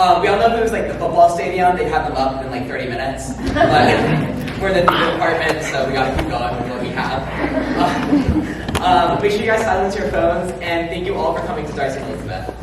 We all know if it was like the football stadium, they'd have them up in like 30 minutes. But we're the theater department, so we gotta keep going with what we have. Make sure you guys silence your phones, and thank you all for coming to Darcy and Elizabeth.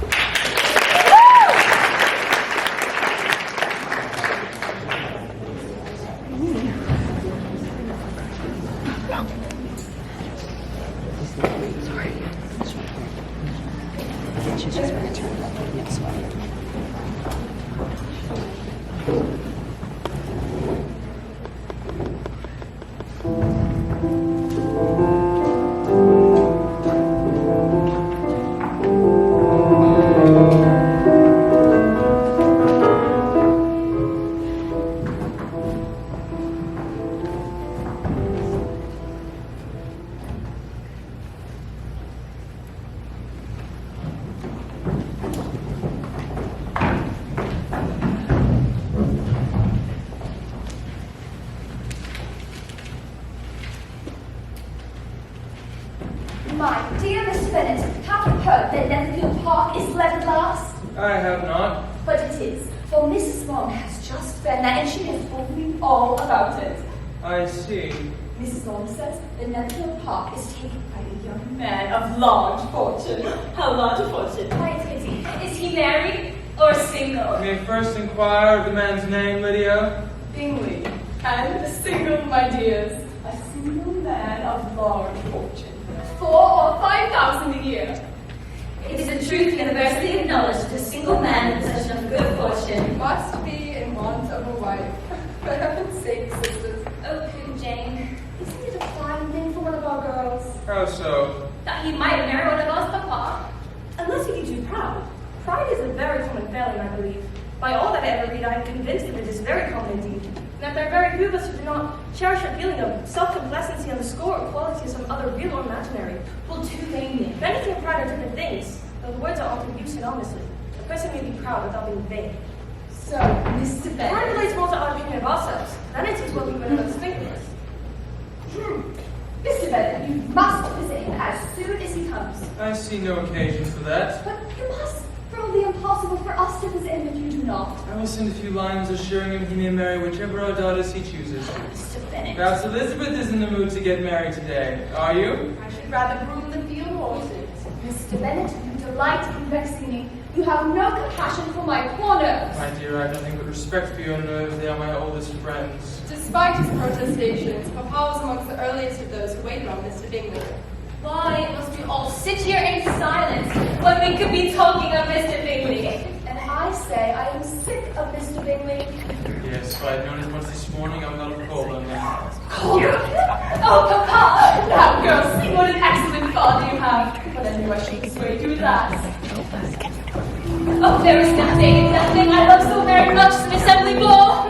My dear Mr. Bennet, have you heard that Netherfield Park is let at last? I have not. But it is, for Mrs. Long has just been there and she has told me all about it. I see. Mrs. Long says that Netherfield Park is taken by a young man of large fortune. How large a fortune? My pity. Is he married or single? May I first inquire of the man's name, Lydia? Bingley. And single, my dears. A single man of large fortune. 4,000 or 5,000 a year. It is a truth universally acknowledged that a single man in possession of good fortune must be in want of a wife. For heaven's sake, sisters. Oh, Pooh Jane. Isn't it a fine thing for one of our girls? How so? That he might marry one of us, Papa. Unless he be too proud. Pride is a very common failing, I believe. By all that I ever read, I am convinced that it is very common indeed. And that there are very few of us who do not cherish a feeling of self-complacency on the score of quality of some other real or imaginary. Well, too vainly. Vanity and pride are different things, though the words are often used synonymously. A person may be proud without being vain. So, Mr. Pride Bennet. relates more to our opinion of ourselves. Vanity is what we would have think of us. Mr. Bennet, you must visit him as soon as he comes. I see no occasion for that. But you must. It will be impossible for us to visit him if you do not. I will send a few lines assuring him he may marry whichever our daughters he chooses. Mr. Bennet. Perhaps Elizabeth is in the mood to get married today. Are you? I should rather groom the field horses. Mr. Bennet, you delight in vexing me. You have no compassion for my poor nerves. My dear, I have nothing but respect for your nerves. They are my oldest friends. Despite his protestations, Papa was amongst the earliest of those who waited on Mr. Bingley. Why must we all sit here in silence when we could be talking of Mr. Bingley? And I say I am sick of Mr. Bingley. Yes, if I had known as much this morning, I would not have called on him. Call him? Oh, Papa! Now, girl, see what an excellent father you have. But I knew I should persuade you at last. Oh, there is nothing I love so very much as an assembly ball.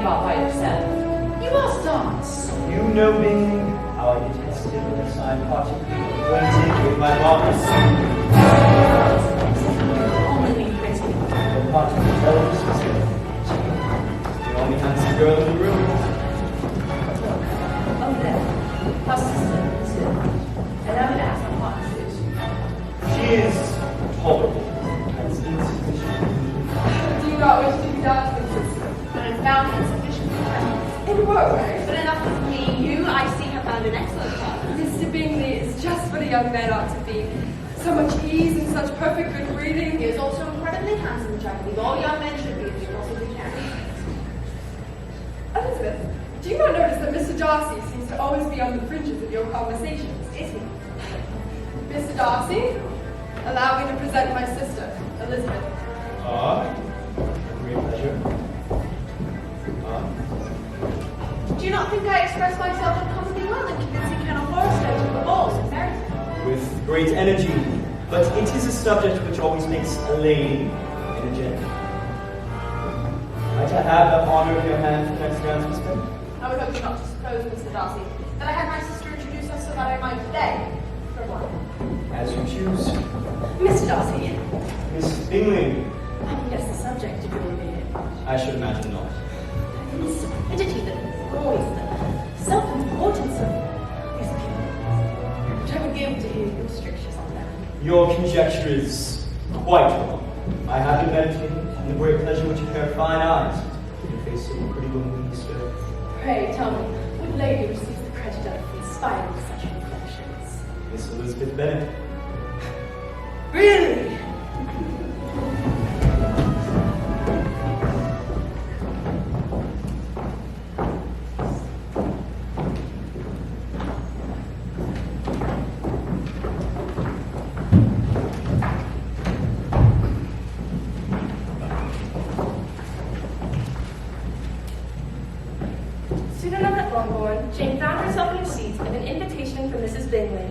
about by yourself. You must dance. You know me, how I detest it unless I'm particularly acquainted with my partners. Only pretty. The part of the eldest was the only handsome girl in the room. Oh, there. Her sister is ill. And I would ask my partner to. She is tolerable and insufficient. Do you not wish to be dancing, sister? But I found insufficient friends. In what way? But enough with me. You, I see, have found an excellent partner. Mr. Bingley is just what a young man ought to be. So much ease and such perfect good breeding. He is also incredibly handsome, which I believe all young men should be if they possibly can. Elizabeth, do you not notice that Mr. Darcy seems to always be on the fringes of your conversations? Is he? Mr. Darcy, allow me to present my sister, Elizabeth. Great pleasure. Do you not think I express myself uncommonly well in convincing Colonel Forrester to the balls and Meryton? With great energy, but it is a subject which always makes a lady energetic. Might I have the honor of your hand for the next dance, Miss Bennet? I would hope you not to suppose, Mr. Darcy, that I had my sister introduce us so that I might beg for one. As you choose. Mr. Darcy, Miss Bingley, I can guess the subject of your being. I should imagine not. The stupidity that annoys the self-importance of these people. Which I would give to hear your strictures on that. Your conjecture is quite wrong. I have been meditating on the great pleasure which a pair of fine eyes in the face of a pretty woman can bestow. Pray tell me, what lady receives the credit of inspiring such reflections? Miss Elizabeth Bennet. Really? Soon enough at Longbourn, Jane found herself in a seat and an invitation from Mrs. Bingley.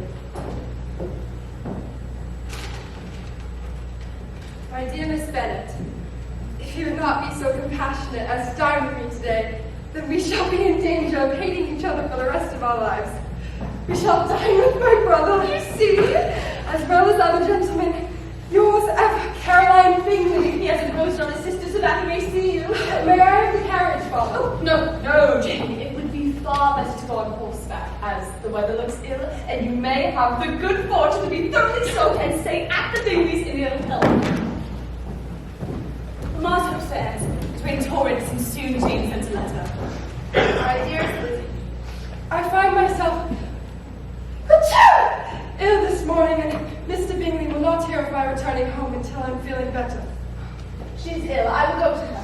My dear Miss Bennet, if you would not be so compassionate as to dine with me today, then we shall be in danger of hating each other for the rest of our lives. We shall dine with my brother, you see, as well as other gentlemen. Yours ever, Caroline Bingley. He has imposed on his sister so that he may see you. May I have the carriage, Father? Oh, no, Jane. It would be far better to go on horseback, as the weather looks ill, and you may have the good fortune to be thoroughly soaked and stay at the Bingleys in ill health. Mamma's upstairs, between torrents, and soon Jane sends a letter. My dearest Lizzie, I find myself ill this morning, and Mr. Bingley will not hear of my returning home until I'm feeling better. She is ill. I will go to her.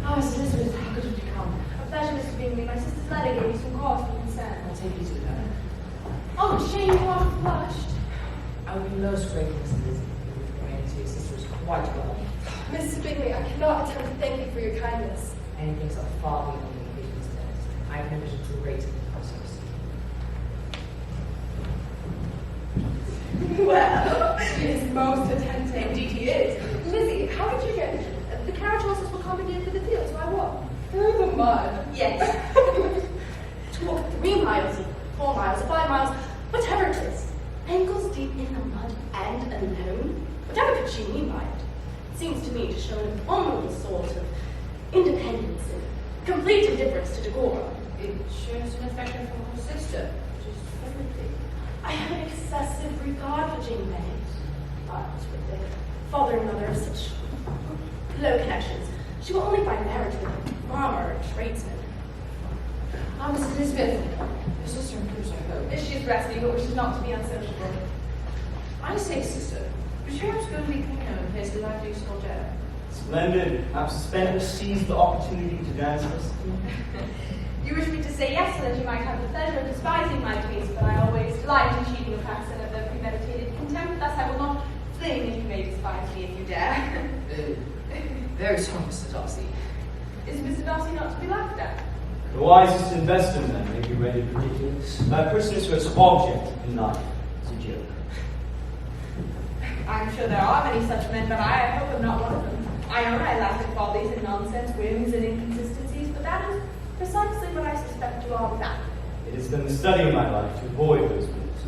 Oh, Miss Elizabeth, how good of you to come. A pleasure, Mr. Bingley. My sister's letter gave me some cause for concern. I'll take you to her. Oh, Jane, you are flushed. I would be most grateful, Miss Elizabeth, if you would remain to your sisters quite well. Mr. Bingley, I cannot attempt to thank you for your kindness. Anything so far beyond the occasion's best. I can envision great in the process. Well, he is most attentive. Indeed he is. Lizzie, how did you get here? The carriage horses were commandeered for the field, so I walked. Through the mud. Yes. To walk 3 miles, 4 miles, 5 miles, whatever it is, ankles deep in the mud and alone, whatever could she mean by it? It seems to me to show an abominable sort of independence and complete indifference to Deborah. It shows an affection for her sister, which is everything. I have an excessive regard for Jane Bennet, but with the father and mother of such low connections, she will only find marriage with a farmer or a tradesman. Ah, Miss Elizabeth, your sister improves, I hope. She's resting, but wishes not to be unsociable. I say, sister, perhaps go to be cleaner in place of lively soldier. Splendid. Perhaps Spanish seized the opportunity to dance with me. You wish me to say yes so that you might have the pleasure of despising my taste, but I always delight in cheating a accent of the premeditated contempt. Thus I will not fling, if you may despise me if you dare. Very strong, Mr. Darcy. Is Mr. Darcy not to be laughed at? The wisest investor man may be rendered ridiculous by persons whose object in life is a joke. I'm sure there are many such men, but I hope I'm not one of them. I know I laugh at follies and nonsense, whims and inconsistencies, but that is precisely what I suspect you are without. It has been the study of my life to avoid those weaknesses,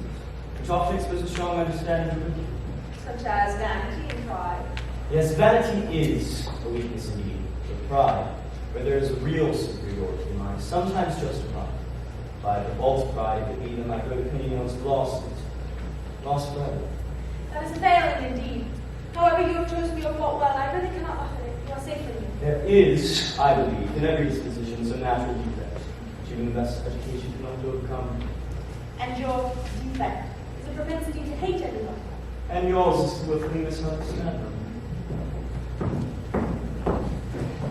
which often expose a strong understanding of ridicule. Such as vanity and pride. Yes, vanity is a weakness indeed, but pride, where there is a real superiority in mind, sometimes justified by the false pride that we, in my good opinion, once lost forever. That is a failing indeed. However, you have chosen your fault well. I really cannot laugh at it. You are safe from me. There is, I believe, in every disposition some natural defect, which even the best education cannot overcome. And your defect is a propensity to hate everyone. And yours is to willfully misunderstand them.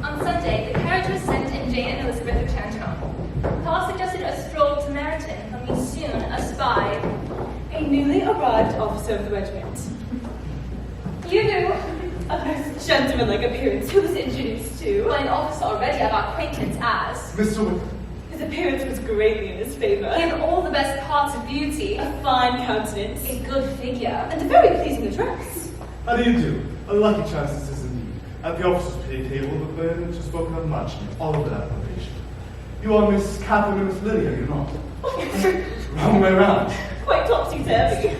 On Sunday, the carriage was sent and Jane and Elizabeth returned home. Paul suggested a stroll to Meryton, when we soon espied A newly arrived officer of the regiment. you who, A most gentlemanlike appearance who was introduced to. an officer already of our acquaintance as, Mr. Wickham. His appearance was greatly in his favor. in all the best parts of beauty, A fine countenance. a good figure, And a very pleasing address. How do you do? A lucky chance this is indeed. At the officer's pay table, the plan which has spoken of much in all of that application. You are Miss Catherine and Miss Lydia, you're not? Wrong way round. Quite topsy-turvy.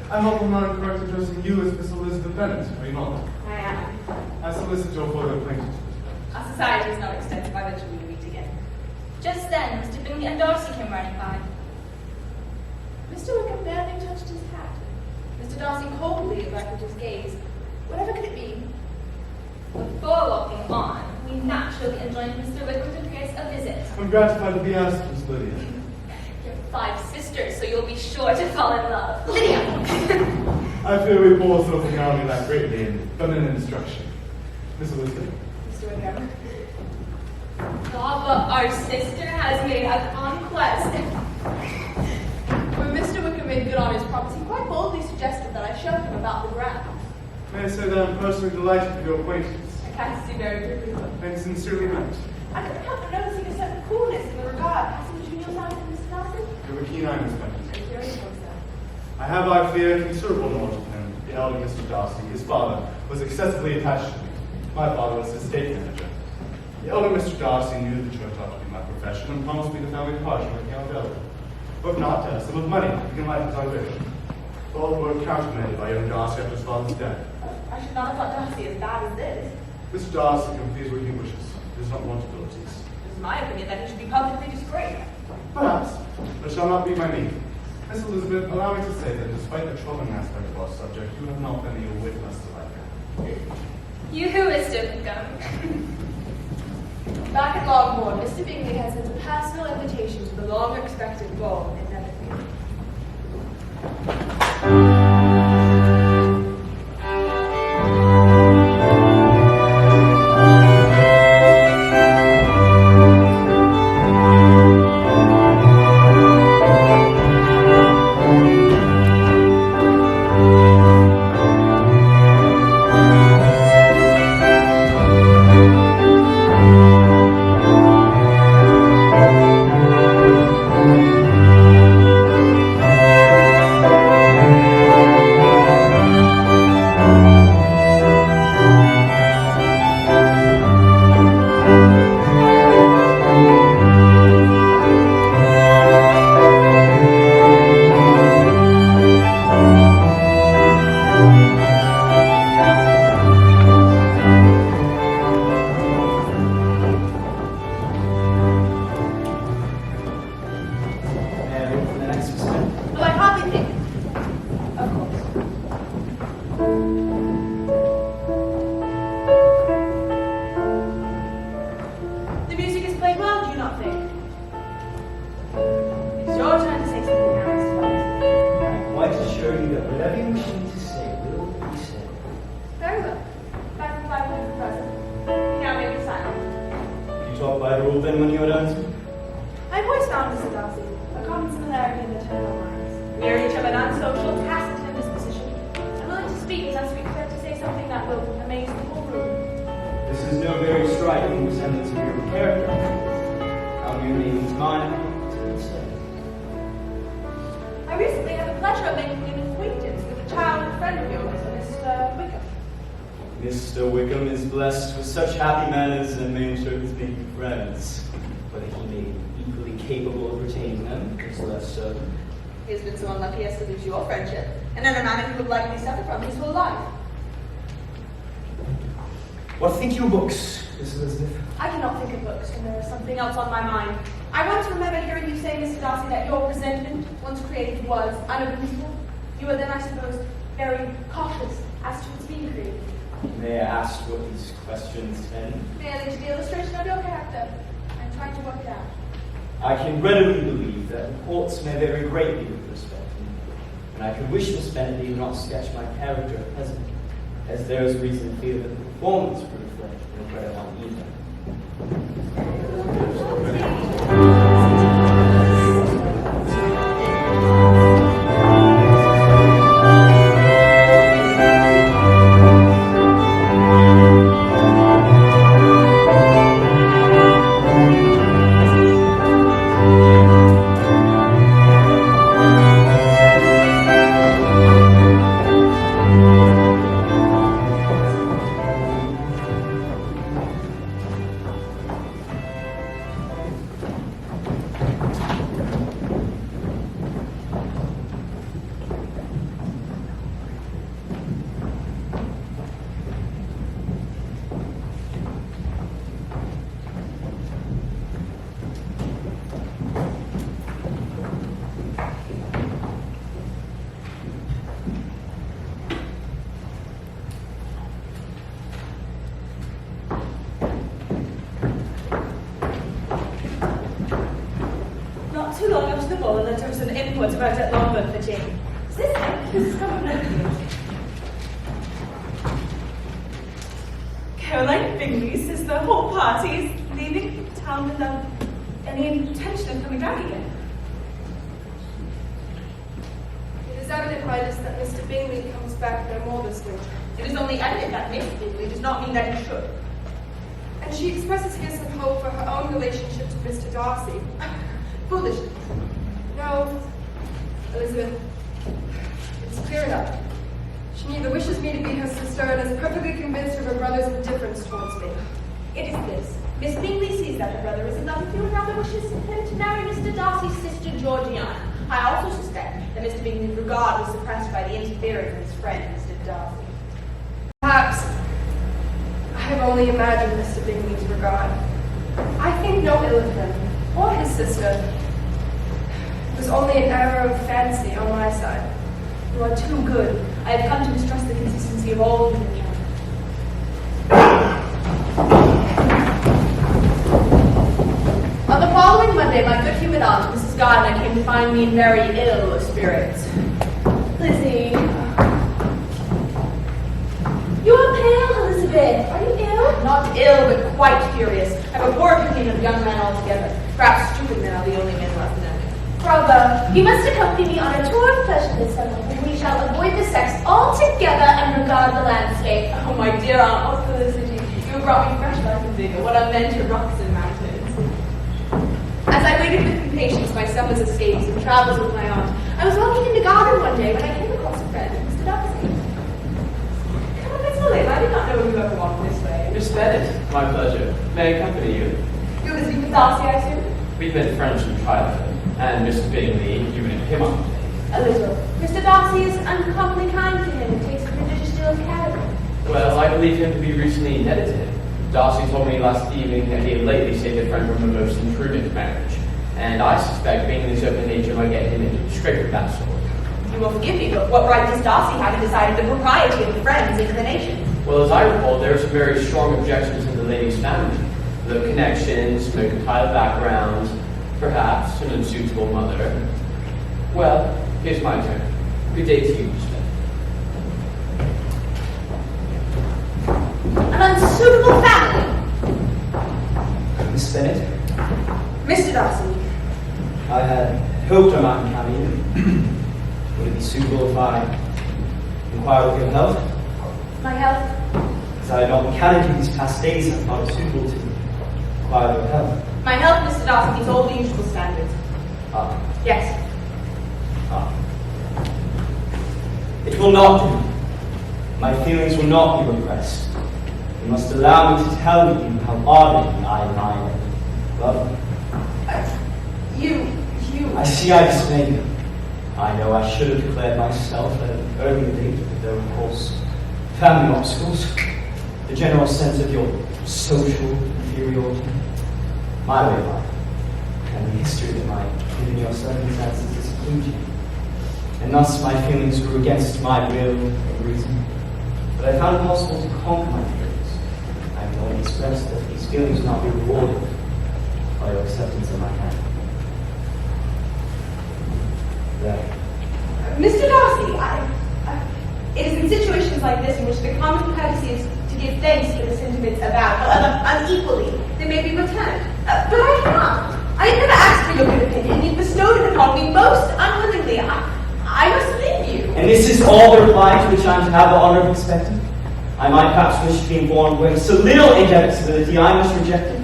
I hope I'm not incorrect addressing you as Miss Elizabeth Bennet, are you not? I am. I solicit your further acquaintance. Our society is not extensive. I venture we meet again. Just then, Mr. Bingley and Darcy came running by. Mr. Wickham barely touched his hat. Mr. Darcy coldly averted his gaze. Whatever could it be? Before walking on, we naturally enjoined Mr. Wickham to pay us a visit. I'm gratified to be asked, Miss Lydia. You're 5 sisters, so you'll be sure to fall in love. Lydia! I fear we both something army that greatly in feminine instruction. Miss Elizabeth. Mr. Wickham. Baba, our sister, has made a conquest. When Mr. Wickham made good on his promise, he quite boldly suggested that I show him about the ground. May I say that I'm personally delighted with your acquaintance, I can't see very quickly, but and sincerely meant. I couldn't help but noticing a certain coolness in the regard passing between yourself and Mr. Darcy. You have a keen eye, Miss Bennet. Very close there. I have, I fear, considerable knowledge of him. The elder Mr. Darcy, his father, was excessively attached to me. My father was his estate manager. The elder Mr. Darcy knew the church ought to be my profession and promised me the family cottage working out elder. Or if not, a sum of money, begin life as I wish. All were countermanded by young Darcy after his father's death. I should not have thought Darcy as bad as this. Mr. Darcy can please what he wishes. He does not want abilities. It is my opinion that he should be publicly disgraced. Perhaps, but shall not be my need. Miss Elizabeth, allow me to say that despite the troubling aspect of our subject, you have not been a witness to like that. You who is to Wickham. Back at Longbourn, Mr. Bingley has sent a personal invitation to the long-expected ball in Netherfield. taught by the rule then when you were dancing? I've always found, Mr. Darcy, a common similarity in the maternal minds. We are each of an unsocial, taciturn disposition, and willing to speak unless we expect to say something that will amaze the whole room. This is no very striking resemblance of your character. How your name is mine, I recently had the pleasure of making an acquaintance with a childhood friend of yours, Mr. Wickham. Mr. Wickham is blessed with such happy manners and may ensure his making friends. Whether he may be equally capable of retaining them is less certain. He has been so unlucky as to lose your friendship, and in a manner he would likely suffer from his whole life. What think you of books, Miss Elizabeth? I cannot think of books when there is something else on my mind. I once remember hearing you say, Mr. Darcy, that your resentment, once created, was unappeasable. You were then, I suppose, very cautious as to its being created. May I ask what these questions tend? Merely to the illustration of your character. I'm trying to work it out. I can readily believe that reports may vary greatly with respect to me, and I could wish Miss Bennet did not sketch my character at present, as there is reason to fear that the performance would reflect no credit on either. Not too long after the ball, a letter of some import arrived at Longbourn for Jane. Is this Caroline Bingley says the whole party is leaving town without any intention of coming back again. It is evident by this that Mr. Bingley comes back no more this winter. It is only evident that Miss Bingley does not mean that he should. And she expresses here some hope for her own relationship to Mr. Darcy. Foolishness. No, Elizabeth, it's clear enough. She neither wishes me to be her sister and is perfectly convinced of her brother's indifference towards me. It is this. Miss Bingley sees that her brother is in love with you and rather wishes him to marry Mr. Darcy's sister, Georgiana. I also suspect that Mr. Bingley's regard was suppressed by the interference of his friend, Mr. Darcy. Perhaps I have only imagined Mr. Bingley's regard. I think no ill of him or his sister. It was only an error of fancy on my side. You are too good. I have come to mistrust the consistency of all human character. On the following Monday, my good-humored aunt, Mrs. Gardiner, came to find me in very ill spirits. Lizzie. You are pale, Elizabeth. Are you ill? Not ill, but quite furious. I have a poor opinion of young men altogether. Perhaps stupid men are the only men left in them. Brother, you must accompany me on a tour of pleasure this summer, when we shall avoid the sex altogether and regard the landscape. Oh, my dear Aunt, what felicity. You have brought me fresh life and vigor. What a men to rocks and mountains. As I waited with impatience my summer's escapes and travels with my aunt, I was walking in the garden one day when I came across a friend, Mr. Darcy. Come on, Miss Olive, I did not know you ever walked this way. Miss Bennet, my pleasure. May I accompany you? You're visiting with Darcy, I assume? We've been friends from childhood, and Mr. Bingley, you and him on. A little. Mr. Darcy is uncommonly kind to him and takes a prodigious deal of care of him. Well, I believe him to be recently indebted to him. Darcy told me last evening that he had lately saved a friend from a most imprudent marriage, and I suspect Bingley's open nature might get him into a scrape of that sort. You will forgive me, but what right does Darcy have in deciding the propriety of the friend's inclination? Well, as I recall, there are some very strong objections in the lady's family. The connections, mercantile background, perhaps an unsuitable mother. Well, here's my turn. Good day to you, Miss Bennet. An unsuitable family? Miss Bennett, Mr. Darcy, I had hoped I might encounter you. Would it be suitable if I inquire of your health? my health. As I had not encountered you these past days, I thought it suitable to inquire of your health. My health, Mr. Darcy, meets all the usual standards. Ah. Yes. Ah. It will not do. My feelings will not be repressed. You must allow me to tell you how ardently I admire you. Love. You. I see I dismayed you. I know I should have declared myself at an earlier date, but there were, of course, family obstacles, the general sense of your social inferiority, my way of life, and the history that might, given your circumstances, disclude you. And thus my feelings grew against my will and reason. But I found it possible to conquer my feelings. I can only express that these feelings will not be rewarded by your acceptance of my hand. There. Mr. Darcy, it is in situations like this in which the common courtesy is to give thanks for the sentiments about, however unequally, they may be returned. But I cannot. I have never asked for your good opinion. You bestowed it upon me most unwillingly. I must leave you. And this is all the reply to which I am to have the honor of expecting? I might perhaps wish to be informed where so little inevitability I must reject it.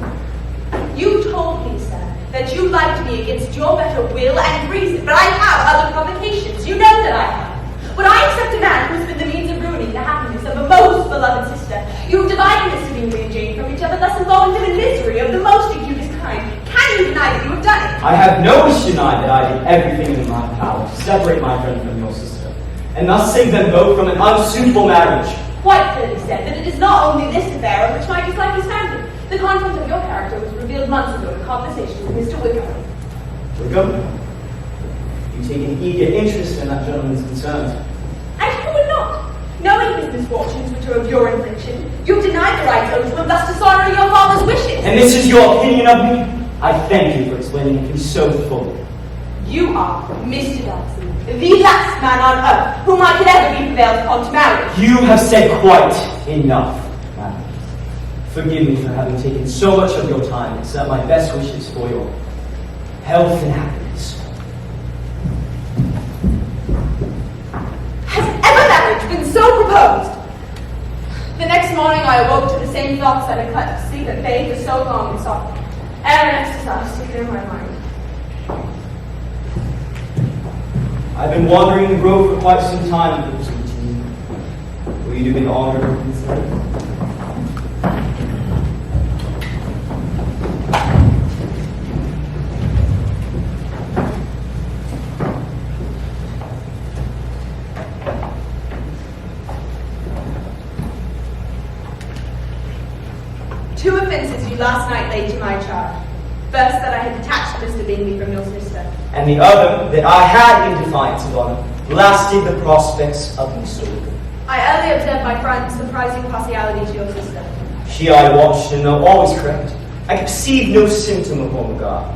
You told me, sir, that you liked me against your better will and reason, but I have other provocations. You know that I have. When I accept a man who has been the means of ruining the happiness of a most beloved sister, you have divided Mr. Bingley and Jane from each other, thus involving them in misery of the most acutest kind. Can you deny that you have done it? I have no wish to deny that I did everything in my power to separate my friend from your sister, and thus save them both from an unsuitable marriage. Quite clearly said that it is not only this affair on which my dislike is founded. The content of your character was revealed months ago in conversation with Mr. Wickham. Wickham? You take an eager interest in that gentleman's concerns. And who would not? Knowing his misfortunes which are of your infliction, you have denied the rights owed to him, thus dishonoring your father's wishes. And this is your opinion of me? I thank you for explaining it to me so fully. You are Mr. Darcy, the last man on earth whom I could ever be prevailed upon to marry. You have said quite enough, madam. Forgive me for having taken so much of your time and accept my best wishes for your health and happiness. Has ever marriage been so proposed? The next morning I awoke to the same thoughts that had kept sleep at bay for so long and sought air and exercise to clear my mind. I've been wandering the grove for quite some time, good to Will you do me the honor of considering? Two offences you last night laid to my charge. First, that I had detached Mr. Bingley from your sister. And the other, that I had, in defiance of honor, blasted the prospects of Mr. Wickham. I early observed my friend's surprising partiality to your sister. She I watched, and though always correct, I perceived no symptom of home regard.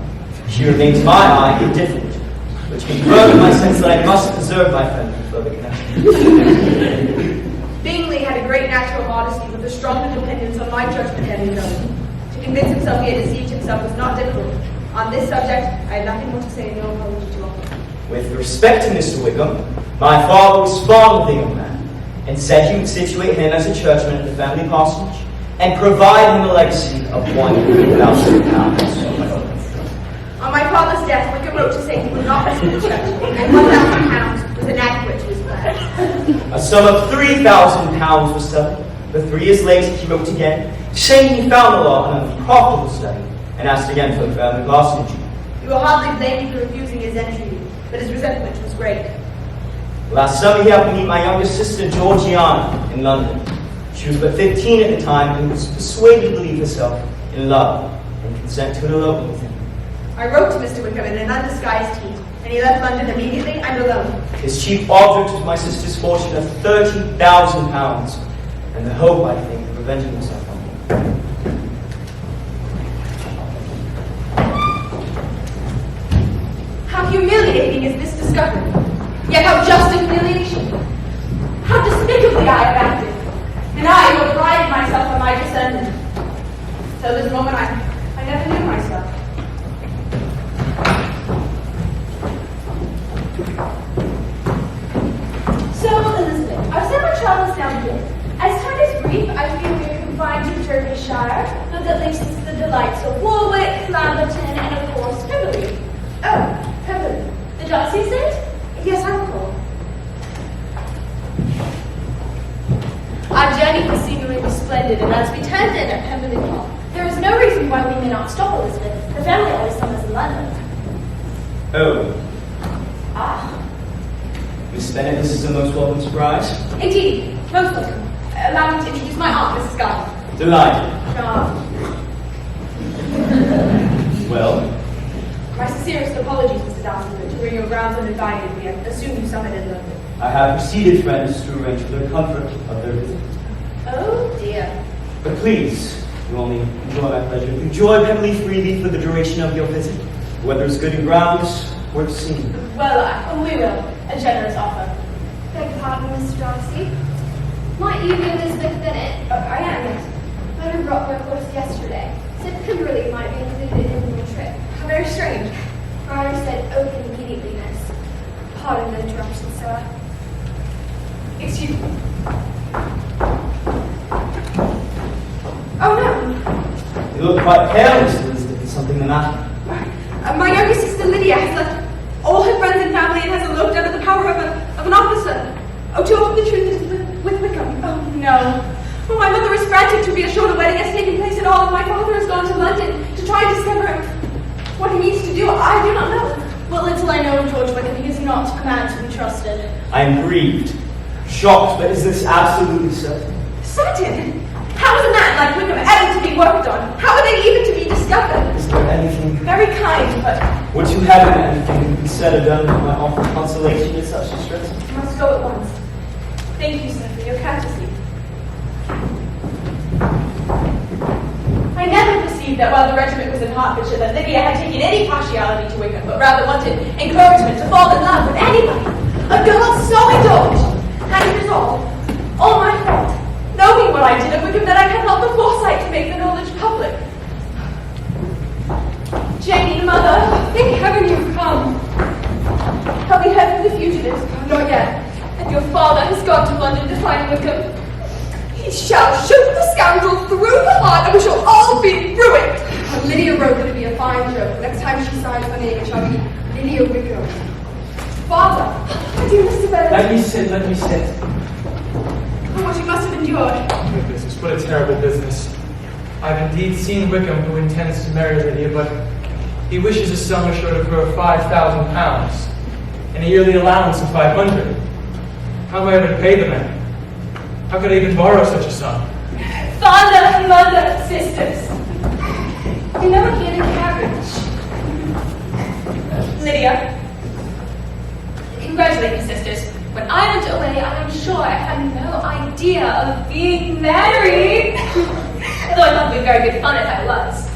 She remained to my eye indifferent, which confirmed my sense that I must preserve my friend from further connection. Bingley had a great natural modesty with a strong dependence on my judgment and his own. To convince himself he had deceived himself was not difficult. On this subject, I had nothing more to say and no apology to offer. With respect to Mr. Wickham, my father was fond of the young man, and said he would situate him as a churchman at the family parsonage, and provide him a legacy of £1,000. On my father's death, Wickham wrote to say he would not visit the church, and £1,000 was inadequate to his plans. A sum of £3,000 was settled. But 3 years later, he wrote again, saying he found the law an unprofitable study, and asked again for the family parsonage. You will hardly blame me for refusing his entry, but his resentment was great. Last summer, he helped me meet my younger sister, Georgiana, in London. She was but 15 at the time and was persuaded to believe herself in love and consent to an elopement with him. I wrote to Mr. Wickham in an undisguised heat, and he left London immediately and alone. His chief object was my sister's fortune of £30,000, and the hope, I think, of revenging himself on me. How humiliating is this discovery? Yet how just a humiliation! How despicably I have acted! And I who have prided myself on my discernment. affair, but that links us to the delights of Warwick, Lamberton, and of course, Pemberley. Oh, Pemberley. The Darcy estate? Yes, I recall. Our journey for scenery was splendid, and as we turned in at Pemberley Park, There is no reason why we may not stop, Elizabeth. The family always summers in London. Oh, Ah, Miss Bennet, this is a most welcome surprise. indeed, most welcome. Allow me to introduce my aunt, Mrs. Garden. Delighted. ah. Well, My sincerest apologies, Mr. Darcy, but to bring your grounds uninvited, we have assumed you summoned in London. I have preceded friends to arrange for the comfort of their visit. Oh dear. But please, you only enjoy my pleasure. Enjoy Pemberley freely for the duration of your visit. Whether it's good and grounds, worth seeing. Well, we will. A generous offer. Beg your pardon, Mr. Darcy. Might you be Elizabeth Bennet? I am, yes. Letter brought her course yesterday. Said Pemberley might be included in your trip. How very strange. Friar said open immediately, miss. Pardon the interruption, sir. Excuse me. Oh no! You look quite pale, Miss Elizabeth. Is something the matter? My younger sister Lydia has left all her friends and family and has eloped under the power of an officer. Oh, to open the truth is with Wickham. Oh no. Well, my mother is frantic to reassure the wedding has taken place at all, and my father has gone to London to try and discover what he needs to do. I do not know. What little I know of George Wickham, he is not a man to be trusted. I am grieved, shocked, but is this absolutely certain? Certain? How is a man like Wickham ever to be worked on? How are they even to be discovered? Is there anything? Very kind, but Would you have anything be said or done that might offer consolation in such distress? I must go at once. Thank you, sir, for your courtesy. I never perceived that while the regiment was in Hertfordshire that Lydia had taken any partiality to Wickham, but rather wanted encouragement to fall in love with anybody. A girl so indulged. And it is all my fault. Knowing what I did at Wickham, that I had not the foresight to make the knowledge public. Janie, mother, Thank heaven you've come. have we heard from the fugitives? Not yet. And your father has gone to London to find Wickham. He shall shoot the scoundrel through the heart, and we shall all be ruined. Lydia wrote that it'd be a fine joke. Next time she signs her name, it shall be Lydia Wickham. Father, my dear Mr. Bennet, Let me sit. oh, what you must have endured. What business? What a terrible business. I've indeed seen Wickham, who intends to marry Lydia, but he wishes a sum assured of her of £5,000 and a yearly allowance of 500. How am I ever to pay the man? How could I even borrow such a sum? Father, mother, sisters. You never get a carriage. Lydia, Congratulate me, sisters. When I went away, I am sure I had no idea of being married. Though I thought it would be very good fun if I was.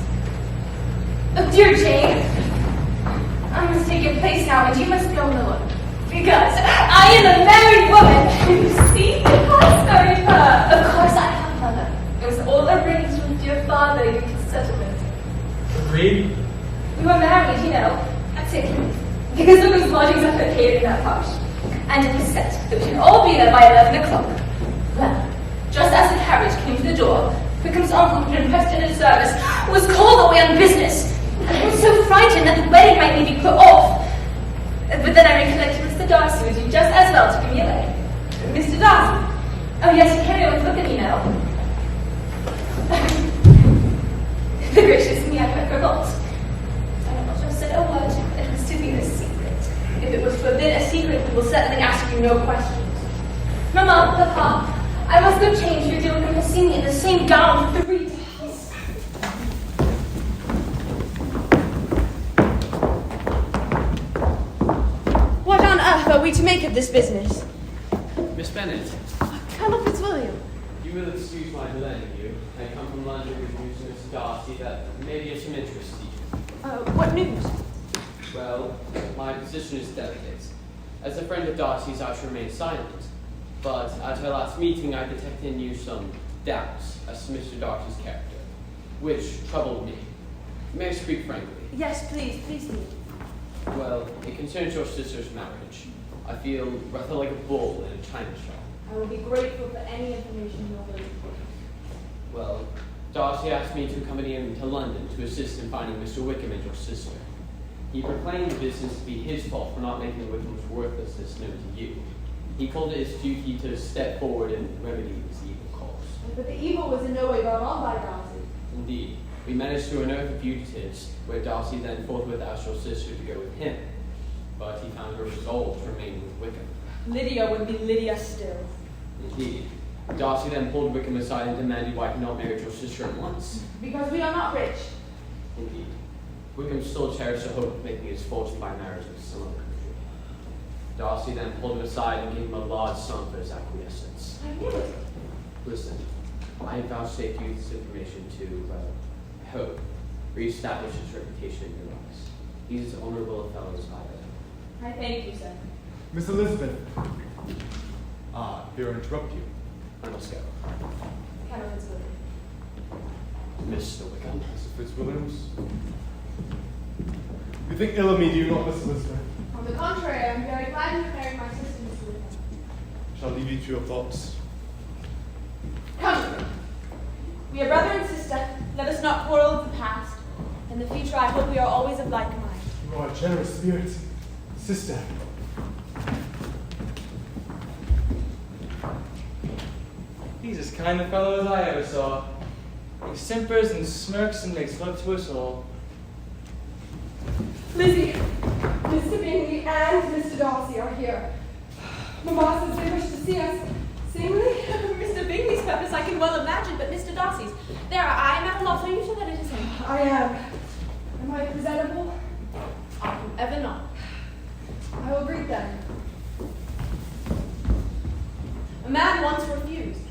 Oh, dear Jane, I must take your place now, and you must go alone. Because I am a married woman. You see, I married her. Of course I have, mother. It was all arranged with your father, your settlement. Agreed? We were married, you know. That's it. Because of those lodgings up located in that part. And it was set that we should all be there by 11 o'clock. Well, just as the carriage came to the door, Wickham's uncle, who had impressed in his service, was called away on business. And I was so frightened that the wedding might maybe put off. But then I recollected Mr. Darcy would do just as well to give me away. Mr. Darcy. Oh yes, he came over to look at me now. The gracious me, I quite forgot. I have not just said a word. It was to be a secret. If it was forbidden a secret, we will certainly ask you no questions. Mamma, Papa, I must go change. Your dear Wickham has seen me in the same gown for 3 days. What on earth are we to make of this business? Miss Bennet, Colonel Fitzwilliam. you will excuse my delaying you. I come from London with news to Mr. Darcy that may be of some interest to you. What news? Well, my position is delicate. As a friend of Darcy's, I shall remain silent. But at our last meeting, I detected in you some doubts as to Mr. Darcy's character, which troubled me. May I speak frankly? Yes, please do. Well, it concerns your sister's marriage. I feel rather like a bull in a china shop. I will be grateful for any information you will give. Well, Darcy asked me to accompany him to London to assist in finding Mr. Wickham and your sister. He proclaimed the business to be his fault for not making the Wickham's worthlessness known to you. He called it his duty to step forward and remedy this evil cause. But the evil was in no way brought on by Darcy. Indeed, we managed to unearth the fugitives, where Darcy then forthwith asked your sister to go with him. But he found her resolved to remain with Wickham. Lydia would be Lydia still. Indeed. Darcy then pulled Wickham aside and demanded why he not married your sister at once. Because we are not rich. Indeed. Wickham still cherished the hope of making his fortune by marriage with some other country. Darcy then pulled him aside and gave him a large sum for his acquiescence. I knew it. Listen, I vouchsafe you this information to, I hope, re-establish his reputation in your eyes. He's as honorable a fellow as I am. I thank you, sir. Miss Elizabeth. Fear to interrupt you. I must go. Canon Fitzwilliam. Mr. Wickham. Mrs. Fitzwilliams. You think ill of me, do you not, Miss Elizabeth? On the contrary, I am very glad you married my sister, Mr. Wickham. Shall leave you to your thoughts. Come. We are brother and sister. Let us not quarrel of the past. In the future, I hope we are always of like mind. You are a generous spirit, sister. He's as kind a fellow as I ever saw. He simpers and smirks and makes love to us all. Lizzie, Mr. Bingley and Mr. Darcy are here. Mamma says they wish to see us. Singly? Mr. Bingley's purpose I can well imagine, but Mr. Darcy's. There, I am at a loss. Are you sure that it is him? I am. Am I presentable? Ever not. I will greet them. A man once refused.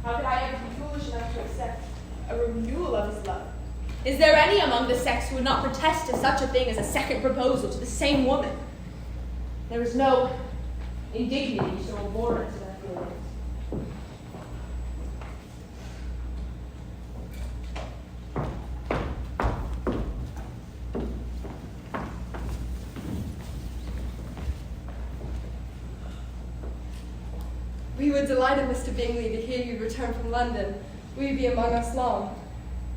How could I ever be foolish enough to accept a renewal of his love? Is there any among the sex who would not protest to such a thing as a second proposal to the same woman? There is no indignity so abhorrent to their feelings. We were delighted, Mr. Bingley, to hear you return from London. Will you be among us long?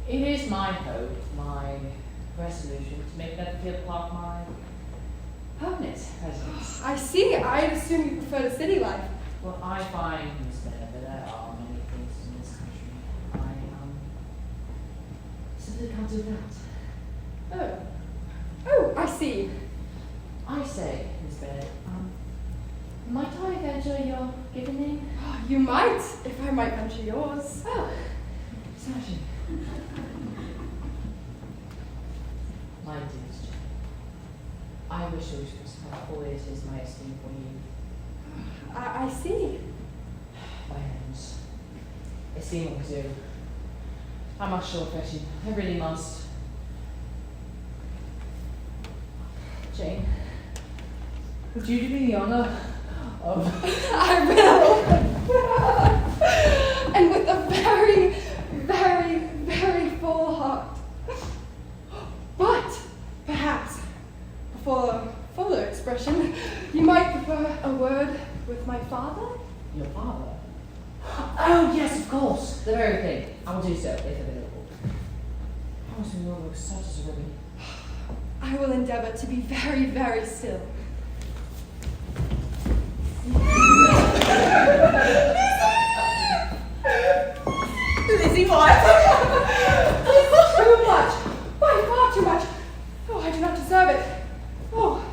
It is my hope, my resolution, to make Netherfield Park my permanent residence. I see. I'd assume you prefer the city life. Well, I find, Miss Bennet, that there are many things in this country I simply can't do that. Oh, I see. I say, Miss Bennet, might I venture your given name? You might, if I might venture yours. Oh, smashing. My dearest Jane, I wish to express how full it is my esteem for you. I see. My heavens, esteem what we do. I must show affection. I really must. Jane, would you do me the honor of... I will. And with a very, very, very full heart. But perhaps, for a fuller expression, you might prefer a word with my father? Your father? Oh, yes, of course. The very thing. I will do so, if available. Promise me you will look such as a ribbon. I will endeavor to be very, very still. Lizzie, what? Too much! Why, far too much! Oh, I do not deserve it. Oh,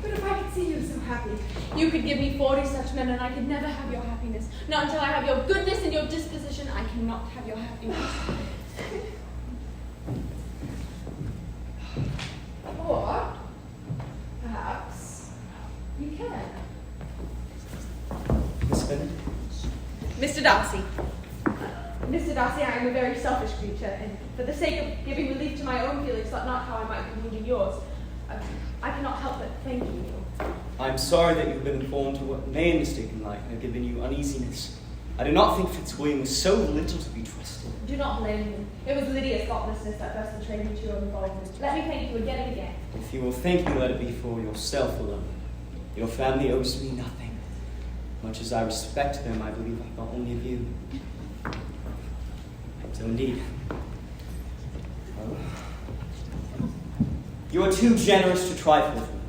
but if I could see you so happy. You could give me 40 such men and I could never have your happiness. Not until I have your goodness and your disposition, I cannot have your happiness. Or, perhaps, you can. Miss Bennet? Mr. Darcy. Mr. Darcy, I am a very selfish creature, and for the sake of giving relief to my own feelings, but not how I might be wounding yours, I cannot help but thanking you. I'm sorry that you've been informed of what may in mistaken light have given you uneasiness. I do not think Fitzwilliam was so little to be trusted. Do not blame me. It was Lydia's thoughtlessness that first betrayed me to your involvement. Let me thank you again and again. If you will thank me, let it be for yourself alone. Your family owes me nothing. Much as I respect them, I believe I thought only of you. So indeed. Well, you are too generous to trifle with me.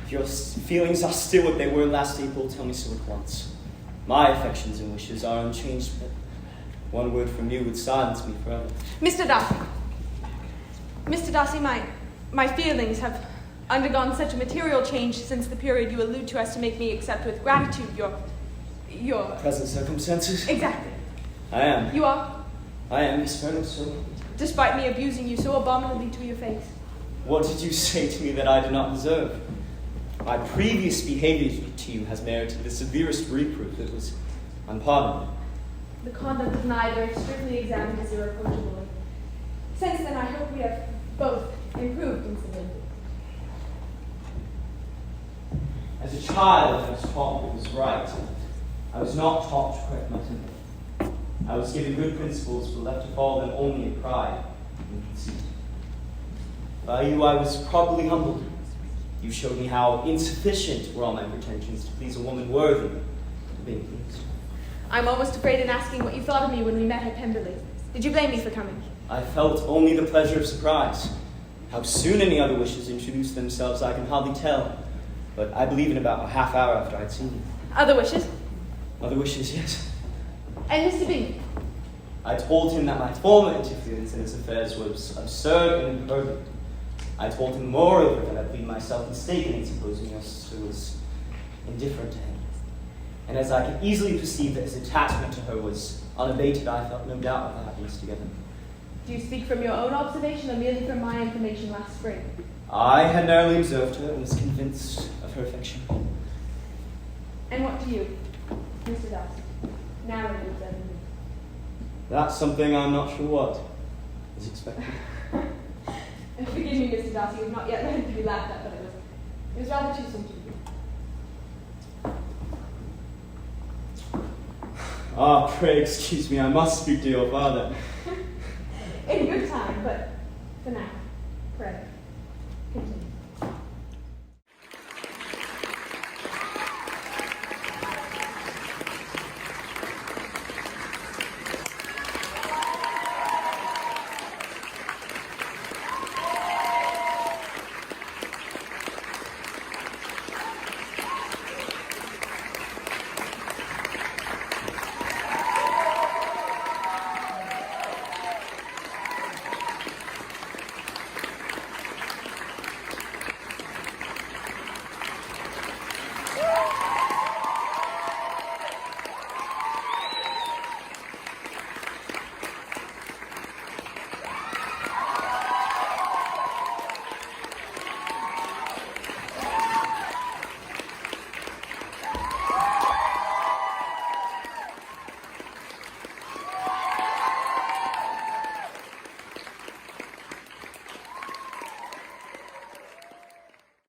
If your feelings are still what they were last April, tell me so at once. My affections and wishes are unchanged, but one word from you would silence me forever. Mr. Darcy. Mr. Darcy, my feelings have undergone such a material change since the period you allude to as to make me accept with gratitude your... Present circumstances? Exactly. I am. You are? I am, Miss Vernon, so. Despite me abusing you so abominably to your face. What did you say to me that I did not deserve? My previous behavior to you has merited the severest reproof. It was unpardonable. The conduct of neither strictly examined as irreproachable. Since then, I hope we have both improved in civility. As a child, I was taught what was right. I was not taught to correct my temper. I was given good principles, but left to follow them only in pride and conceit. By you, I was properly humbled. You showed me how insufficient were all my pretensions to please a woman worthy of being pleased. I'm almost afraid in asking what you thought of me when we met at Pemberley. Did you blame me for coming? I felt only the pleasure of surprise. How soon any other wishes introduced themselves, I can hardly tell. But I believe in about a half hour after I'd seen you. Other wishes? Other wishes, yes. And Mr. B? I told him that my former interference in his affairs was absurd and impertinent. I told him, moreover, that I believed myself mistaken in supposing your sister was indifferent to him. And as I could easily perceive that his attachment to her was unabated, I felt no doubt of their happiness together. Do you speak from your own observation or merely from my information last spring? I had narrowly observed her and was convinced of her affection. And what do you, Mr. Darcy, narrowly observe in me? That's something I'm not sure what is expected. Forgive me, Mr. Darcy, you've not yet learned to be laughed at, but it was rather too soon to be. Ah, pray excuse me, I must speak to your father. In good time, but for now, pray.